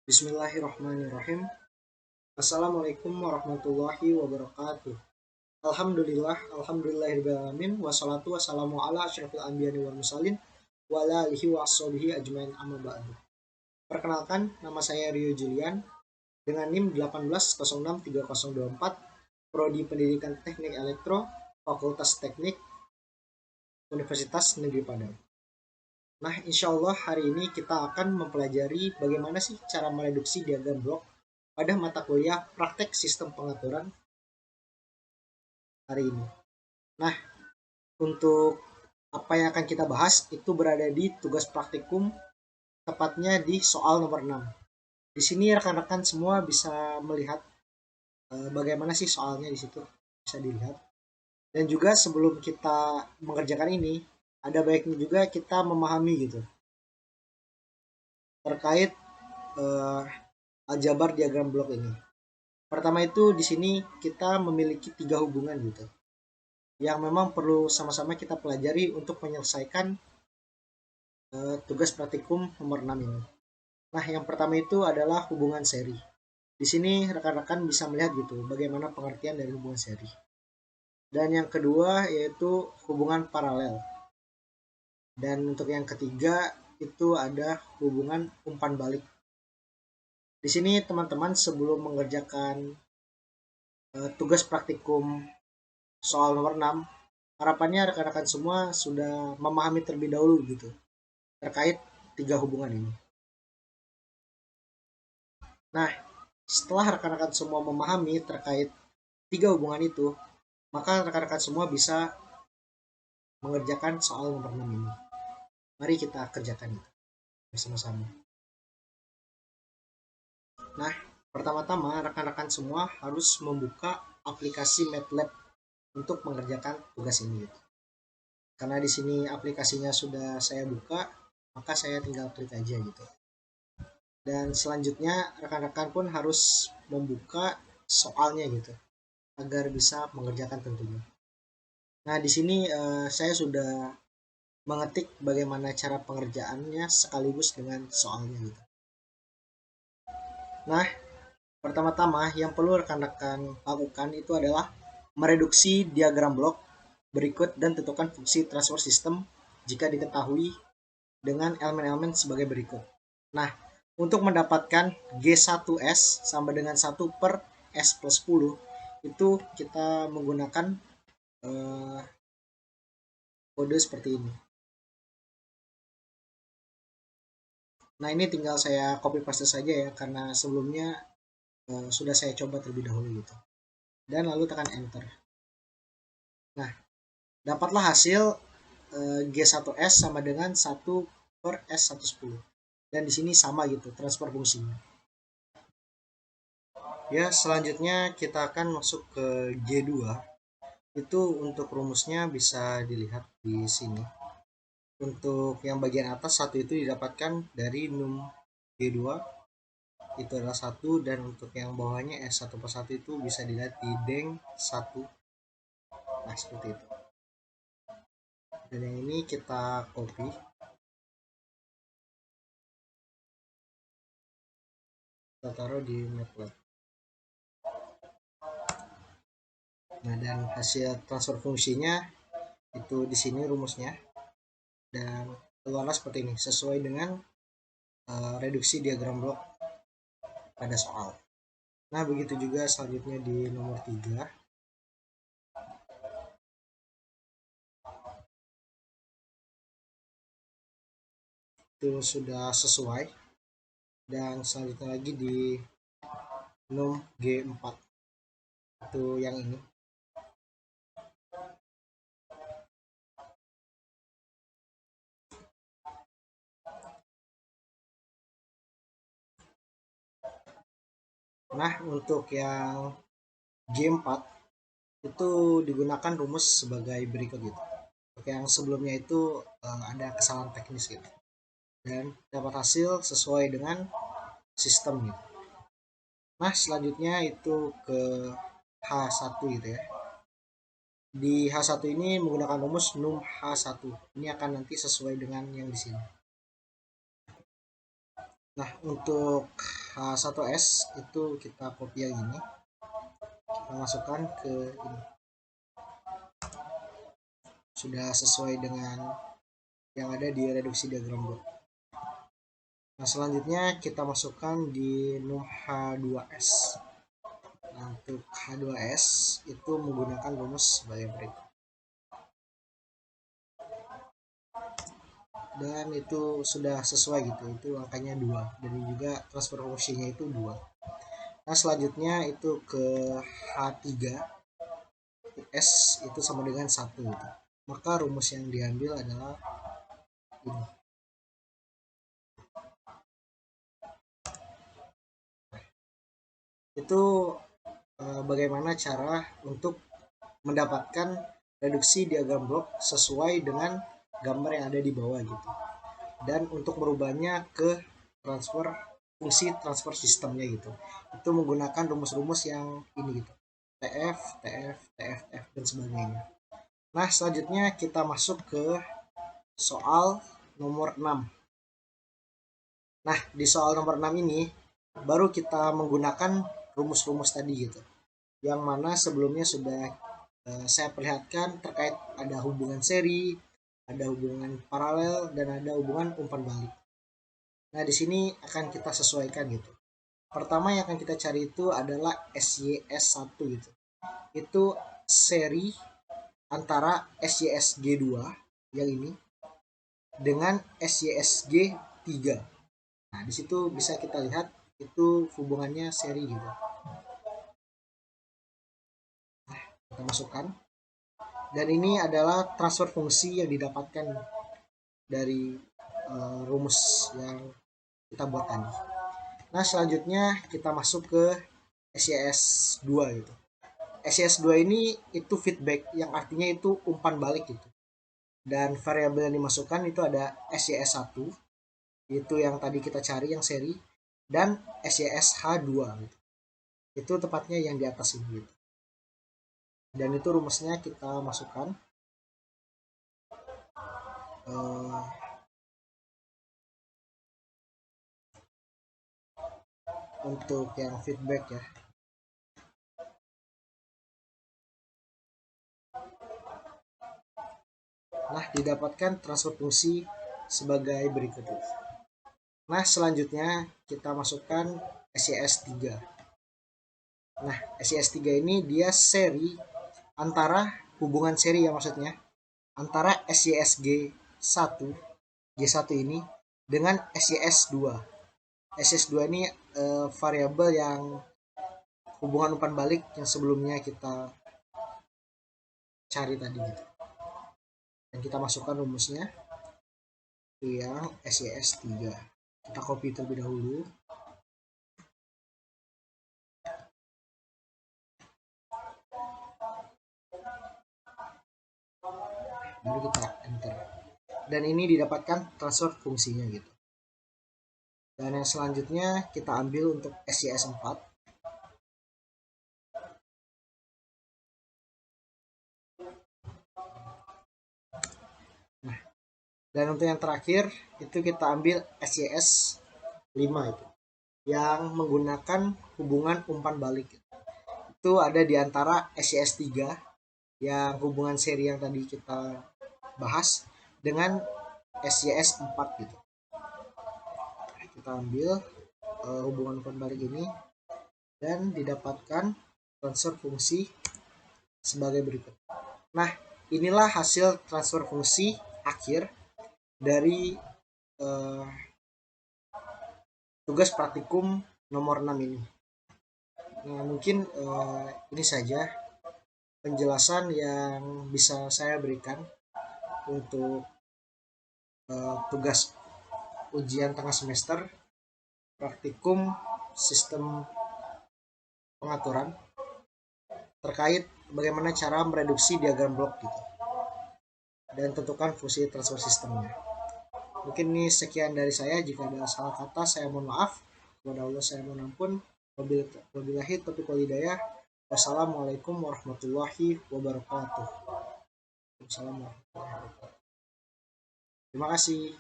Bismillahirrahmanirrahim. Assalamualaikum warahmatullahi wabarakatuh. Alhamdulillahirrahmanirrahim. Wassalatu wassalamu ala asyrafil anbiya'i wal mursalin wa ala alihi wa ashabihi ajmain amma ba'du. Perkenalkan, nama saya Rio Julian dengan NIM 18063024, Prodi Pendidikan Teknik Elektro, Fakultas Teknik, Universitas Negeri Padang. Nah, insya Allah hari ini kita akan mempelajari bagaimana sih cara mereduksi diagram blok pada mata kuliah praktek sistem pengaturan hari ini. Nah, untuk apa yang akan kita bahas itu berada di tugas praktikum, tepatnya di soal nomor 6. Di sini rekan-rekan semua bisa melihat bagaimana sih soalnya di situ, bisa dilihat. Dan juga sebelum kita mengerjakan ini, ada baiknya juga kita memahami gitu terkait aljabar diagram blok ini. Pertama itu di sini kita memiliki 3 hubungan gitu, yang memang perlu sama-sama kita pelajari untuk menyelesaikan tugas praktikum nomor 6 ini. Nah, yang pertama itu adalah hubungan seri. Di sini rekan-rekan bisa melihat gitu bagaimana pengertian dari hubungan seri. Dan yang kedua yaitu hubungan paralel. Dan untuk yang ketiga itu ada hubungan umpan balik. Di sini teman-teman sebelum mengerjakan tugas praktikum soal nomor 6, harapannya rekan-rekan semua sudah memahami terlebih dahulu gitu terkait 3 hubungan ini. Nah, setelah rekan-rekan semua memahami terkait 3 hubungan itu, maka rekan-rekan semua bisa mengerjakan soal nomor 6 ini. Mari kita kerjakan itu bersama-sama. Nah, pertama-tama rekan-rekan semua harus membuka aplikasi MATLAB untuk mengerjakan tugas ini. Karena di sini aplikasinya sudah saya buka, maka saya tinggal klik aja gitu. Dan selanjutnya rekan-rekan pun harus membuka soalnya gitu agar bisa mengerjakan tentunya. Nah, di sini saya sudah mengetik bagaimana cara pengerjaannya sekaligus dengan soalnya gitu. Nah, pertama-tama yang perlu rekan-rekan lakukan itu adalah mereduksi diagram blok berikut dan tentukan fungsi transfer system jika diketahui dengan elemen-elemen sebagai berikut. Nah, untuk mendapatkan G1S sama dengan 1 per S plus 10 itu kita menggunakan kode seperti ini. Nah, ini tinggal saya copy paste saja ya karena sebelumnya sudah saya coba terlebih dahulu gitu. Dan lalu tekan enter. Nah, dapatlah hasil G1S sama dengan 1 per S110. Dan di sini sama gitu transfer fungsinya. Ya, selanjutnya kita akan masuk ke G2. Itu untuk rumusnya bisa dilihat di sini. Untuk yang bagian atas satu itu didapatkan dari num G2 itu adalah 1, dan untuk yang bawahnya S1 per 1 itu bisa dilihat di deng 1. Nah, seperti itu. Dan yang ini kita copy. Kita taruh di MATLAB. Nah, dan hasil transfer fungsinya itu di sini rumusnya. Dan keluarlah seperti ini sesuai dengan reduksi diagram blok pada soal. Nah, begitu juga selanjutnya di nomor 3. Itu sudah sesuai. Dan selanjutnya lagi di num G4. Itu yang ini. Nah, untuk yang G4 itu digunakan rumus sebagai berikut gitu. Oke, yang sebelumnya itu ada kesalahan teknis gitu. Dan dapat hasil sesuai dengan sistem gitu. Nah, selanjutnya itu ke H1 gitu ya. Di H1 ini menggunakan rumus num H1. Ini akan nanti sesuai dengan yang di sini. Nah, untuk H1S itu kita copy yang ini, kita masukkan ke ini. Sudah sesuai dengan yang ada di reduksi diagram blok. Nah, selanjutnya kita masukkan di num H2S. Nah, untuk H2S itu menggunakan rumus sebagai berikut. Dan itu sudah sesuai gitu, itu angkanya 2 dan juga transfer fungsinya itu 2. Nah, selanjutnya itu ke H3 S itu sama dengan 1 gitu. Maka rumus yang diambil adalah ini. Itu bagaimana cara untuk mendapatkan reduksi diagram blok sesuai dengan gambar yang ada di bawah gitu. Dan untuk merubahnya ke fungsi transfer sistemnya gitu. Itu menggunakan rumus-rumus yang ini gitu. TF, TF, TF, TF dan sebagainya. Nah, selanjutnya kita masuk ke soal nomor 6. Nah, di soal nomor 6 ini baru kita menggunakan rumus-rumus tadi gitu. Yang mana sebelumnya sudah saya perlihatkan terkait ada hubungan seri, ada hubungan paralel, dan ada hubungan umpan balik. Nah, di sini akan kita sesuaikan gitu. Pertama yang akan kita cari itu adalah SYS1 gitu. Itu seri antara SYSG2 yang ini dengan SYSG3. Nah, di situ bisa kita lihat itu hubungannya seri gitu. Nah, kita masukkan. Dan ini adalah transfer fungsi yang didapatkan dari rumus yang kita buat tadi. Nah, selanjutnya kita masuk ke SYS2 gitu. SYS2 ini itu feedback yang artinya itu umpan balik gitu. Dan variabel yang dimasukkan itu ada SYS1 itu yang tadi kita cari yang seri dan SYSH2 gitu. Itu tepatnya yang di atas ini gitu. Dan itu rumusnya kita masukkan untuk yang feedback ya. Nah, didapatkan transfer fungsi sebagai berikut. Nah, selanjutnya kita masukkan SYS3. Nah, SYS3 ini dia seri antara hubungan seri ya maksudnya antara SYSG1 G1 ini dengan SYS2. SYS2 ini variabel yang hubungan umpan balik yang sebelumnya kita cari tadi gitu. Dan kita masukkan rumusnya itu yang SYS3. Kita copy terlebih dahulu. Baru kita enter. Dan ini didapatkan transfer fungsinya gitu. Dan yang selanjutnya kita ambil untuk SYS4. Nah, dan untuk yang terakhir itu kita ambil SYS5 itu yang menggunakan hubungan umpan balik. Itu ada di antara SYS3 yang hubungan seri yang tadi kita bahas dengan SYS4 gitu. Kita ambil hubungan umpan balik ini dan didapatkan transfer fungsi sebagai berikut. Nah, inilah hasil transfer fungsi akhir dari tugas praktikum nomor 6 ini. Nah, mungkin ini saja penjelasan yang bisa saya berikan untuk tugas ujian tengah semester praktikum sistem pengaturan terkait bagaimana cara mereduksi diagram blok gitu dan tentukan fungsi transfer sistemnya. Mungkin ini sekian dari saya. Jika ada salah kata saya mohon maaf. Kepada Allah saya mohon ampun. Wabillahi taufiq wal hidayah. Wassalamualaikum warahmatullahi wabarakatuh. Wassalamualaikum warahmatullahi wabarakatuh. Terima kasih.